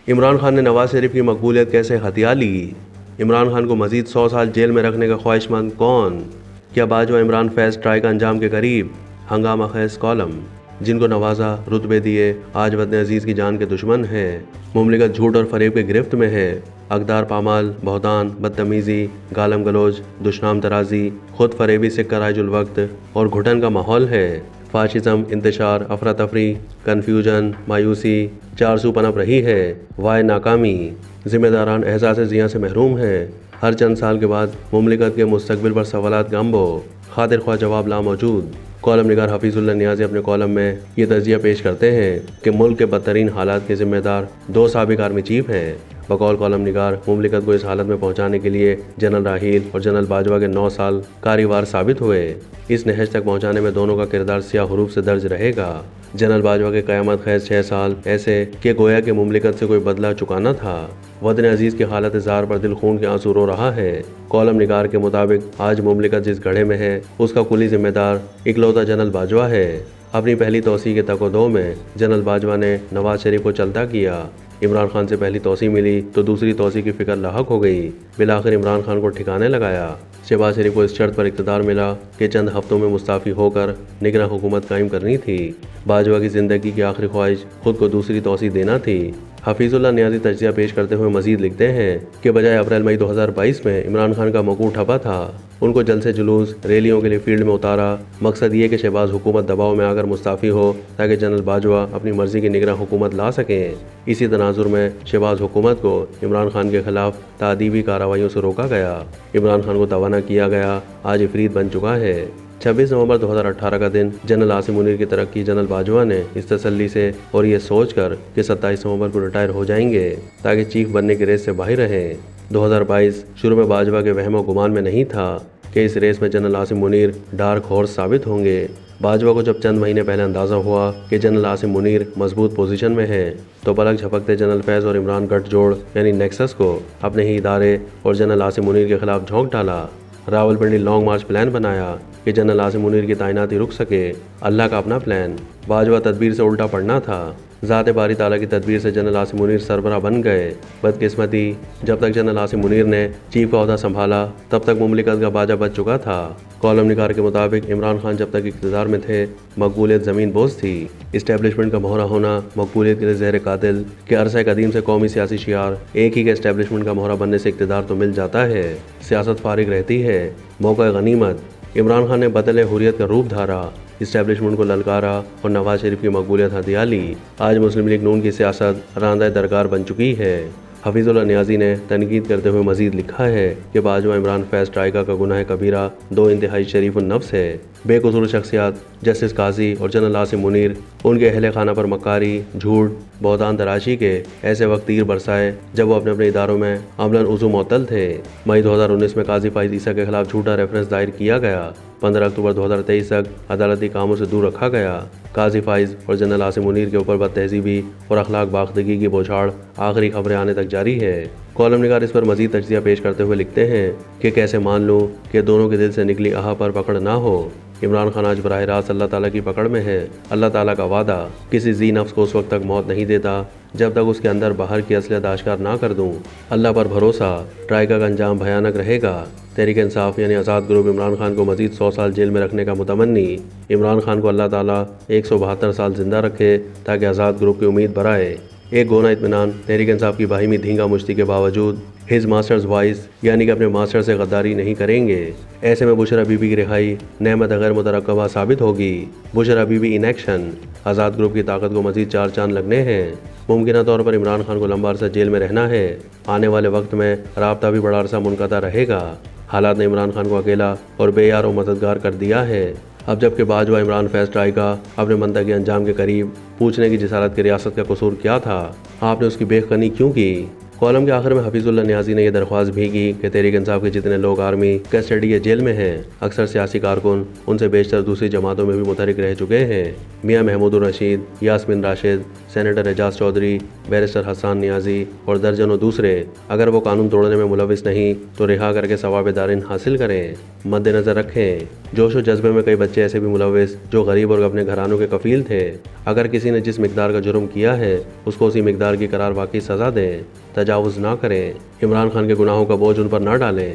عمران خان نے نواز شریف کی مقبولیت کیسے ہتھیا لی؟ عمران خان کو مزید 100 سال جیل میں رکھنے کا خواہش مند کون؟ کیا باجوہ عمران فیض ٹرائی کا انجام کے قریب؟ ہنگامہ خیز کالم۔ جن کو نوازا، رتبے دیے، آج وطن عزیز کی جان کے دشمن ہیں۔ مملکت جھوٹ اور فریب کے گرفت میں ہے۔ اقدار پامال، بہتان، بدتمیزی، گالم گلوچ، دشنام ترازی، خود فریبی سے کرائج الوقت اور گھٹن کا ماحول ہے۔ فاشزم، انتشار، افراتفری، کنفیوژن، مایوسی چارسو پنپ رہی ہے۔ وائے ناکامی، ذمہ داران احساس ضیاء سے محروم ہیں۔ ہر چند سال کے بعد مملکت کے مستقبل پر سوالات کا انبو، خاطر خواہ جواب لاموجود۔ کالم نگار حفیظ اللہ نیازی اپنے کالم میں یہ تجزیہ پیش کرتے ہیں کہ ملک کے بدترین حالات کے ذمہ دار 2 سابق آرمی چیف ہیں۔ بقول کالم نگار، مملکت کو اس حالت میں پہنچانے کے لیے جنرل راحیل اور جنرل باجوہ کے 9 سال کاریوار ثابت ہوئے۔ اس نہج تک پہنچانے میں دونوں کا کردار سیاہ حروف سے درج رہے گا۔ جنرل باجوہ کے قیامت خیز 6 سال ایسے کہ گویا کہ مملکت سے کوئی بدلہ چکانا تھا۔ وطن عزیز کی حالت زار پر دل خون کے آنسو رو رہا ہے۔ کالم نگار کے مطابق آج مملکت جس گڑھے میں ہے اس کا کلی ذمہ دار اکلوتا جنرل باجوہ ہے۔ اپنی پہلی توسیع کے تک و دو میں جنرل باجوہ نے نواز شریف کو چلتا کیا۔ عمران خان سے پہلی توسیع ملی تو دوسری توسیع کی فکر لاحق ہو گئی۔ بالآخر عمران خان کو ٹھکانے لگایا۔ شہباز شریف کو اس شرط پر اقتدار ملا کہ چند ہفتوں میں مستعفی ہو کر نگراں حکومت قائم کرنی تھی۔ باجوہ کی زندگی کی آخری خواہش خود کو دوسری توسیع دینا تھی۔ حفیظ اللہ نیازی تجزیہ پیش کرتے ہوئے مزید لکھتے ہیں کہ بجائے اپریل مئی 2022 میں عمران خان کا موقوع ٹھپا تھا، ان کو جلسے جلوس ریلیوں کے لیے فیلڈ میں اتارا۔ مقصد یہ کہ شہباز حکومت دباؤ میں آ کر مستعفی ہو تاکہ جنرل باجوہ اپنی مرضی کی نگراں حکومت لا سکیں۔ اسی تناظر میں شہباز حکومت کو عمران خان کے خلاف تادیبی کارروائیوں سے روکا گیا۔ عمران خان کو توانا کیا گیا، آج عفریت بن چکا ہے۔ 26 نومبر 2018 کا دن جنرل عاصم منیر کی ترقی جنرل باجوہ نے اس تسلی سے اور یہ سوچ کر کہ 27 نومبر کو ریٹائر ہو جائیں گے تاکہ چیف بننے کی ریس سے باہر رہیں۔ 2022 شروع میں باجوہ کے وہم و گمان میں نہیں تھا کہ اس ریس میں general Asim Munir dark horse ثابت ہوں گے۔ باجوہ کو جب چند مہینے پہلے اندازہ ہوا کہ جنرل عاصم منیر مضبوط پوزیشن میں ہے تو پلک جھپکتے جنرل فیض اور عمران گٹھ جوڑ یعنی نیکسس کو اپنے ہی ادارے اور جنرل عاصم منیر کے خلاف جھونک ڈالا۔ راولپنڈی لانگ مارچ پلان بنایا کہ جنرل عاصم منیر کی تعیناتی رک سکے۔ اللہ کا اپنا پلان، باجوہ تدبیر سے الٹا پڑنا تھا۔ ذات باری تعالیٰ کی تدبیر سے جنرل عاصم منیر سربراہ بن گئے۔ بدقسمتی، جب تک جنرل عاصم منیر نے چیف کا عہدہ سنبھالا تب تک مملکت کا باجا بچ چکا تھا۔ کالم نگار کے مطابق عمران خان جب تک اقتدار میں تھے مقبولیت زمین بوس تھی۔ اسٹیبلشمنٹ کا مہرہ ہونا مقبولیت کے لیے زہر قاتل کہ عرصہ قدیم سے قومی سیاسی شعار ایک ہی کے اسٹیبلشمنٹ کا مہرہ بننے سے اقتدار تو مل جاتا ہے، سیاست فارغ رہتی ہے۔ موقع غنیمت، عمران خان نے بدل حریت کا روپ دھارا، اسٹیبلشمنٹ کو للکارا اور نواز شریف کی مقبولیت ہتھیا لی۔ آج مسلم لیگ نون کی سیاست راندہ درکار بن چکی ہے۔ حفیظ اللہ نیازی نے تنقید کرتے ہوئے مزید لکھا ہے کہ باجوہ عمران فیض ٹرائیکا کا گناہ کبیرہ 2 انتہائی شریف النفس ہے۔ بے قصور شخصیات جسٹس قاضی اور جنرل عاصم منیر ان کے اہل خانہ پر مکاری، جھوٹ، بہتان تراشی کے ایسے وقت تیر برسائے جب وہ اپنے اپنے اداروں میں عملاً عضو معطل تھے۔ مئی 2019 میں قاضی فائز عیسیٰ کے خلاف جھوٹا ریفرنس دائر کیا گیا۔ 15 اکتوبر 2023 تک عدالتی کاموں سے دور رکھا گیا۔ قاضی فائز اور جنرل عاصم منیر کے اوپر بد تہذیبی اور اخلاق باختگی کی بوچھاڑ آخری خبریں آنے تک جاری ہے۔ کالم نگار اس پر مزید تجزیہ پیش کرتے ہوئے لکھتے ہیں کہ کیسے مان لوں کہ دونوں کے دل سے نکلی آہ پر پکڑ نہ ہو۔ عمران خان آج براہ راست اللہ تعالیٰ کی پکڑ میں ہے۔ اللہ تعالیٰ کا وعدہ، کسی ذی نفس کو اس وقت تک موت نہیں دیتا جب تک اس کے اندر باہر کی اصلیت آشکار نہ کر دوں۔ اللہ پر بھروسہ، ٹرائیکا کا انجام بھیانک رہے گا۔ تحریک انصاف یعنی آزاد گروپ عمران خان کو مزید 100 سال جیل میں رکھنے کا متمنی۔ عمران خان کو اللہ تعالیٰ 172 سال زندہ رکھے تاکہ آزاد گروپ کی امید برائے۔ ایک گونا اطمینان، تحریک انصاف کی باہمی دھینگا مشتی کے باوجود ہز ماسٹرز وائس یعنی کہ اپنے ماسٹر سے غداری نہیں کریں گے۔ ایسے میں بشرا بی بی کی رہائی نعمت غیر مترقبہ ثابت ہوگی۔ Bushra Bibi in action, Azad group کی طاقت کو مزید 4 چاند لگنے ہیں۔ ممکنہ طور پر عمران خان کو لمبا عرصہ جیل میں رہنا ہے۔ آنے والے وقت میں رابطہ بھی بڑا عرصہ منقطع رہے گا۔ حالات نے عمران خان کو اکیلا اور بے یار و مددگار کر دیا ہے۔ اب جب کہ باجوہ عمران فیض ٹرائیکا اپنے منطقی انجام کے قریب، پوچھنے کی جسارت کی ریاست کا قصور کیا تھا؟ آپ نے اس کی بیخ کنی کیوں کی؟ کالم کے آخر میں حفیظ اللہ نیازی نے یہ درخواست بھی کی کہ تحریک انصاف کے جتنے لوگ آرمی کسٹڈی یا جیل میں ہیں، اکثر سیاسی کارکن ان سے بیشتر دوسری جماعتوں میں بھی متحرک رہ چکے ہیں۔ میاں محمود الرشید، یاسمین راشد، سینیٹر اعجاز چودھری، بیرسٹر حسان نیازی اور درجنوں دوسرے اگر وہ قانون توڑنے میں ملوث نہیں تو رہا کر کے ثواب دارین حاصل کریں۔ مد نظر رکھیں، جوش و جذبے میں کئی بچے ایسے بھی ملوث جو غریب اور اپنے گھرانوں کے کفیل تھے۔ اگر کسی نے جس مقدار کا جرم کیا ہے اس کو اسی مقدار کی قرار واقعی سزا دیں، تجاوز نہ کریں، عمران خان کے گناہوں کا بوجھ ان پر نہ ڈالیں۔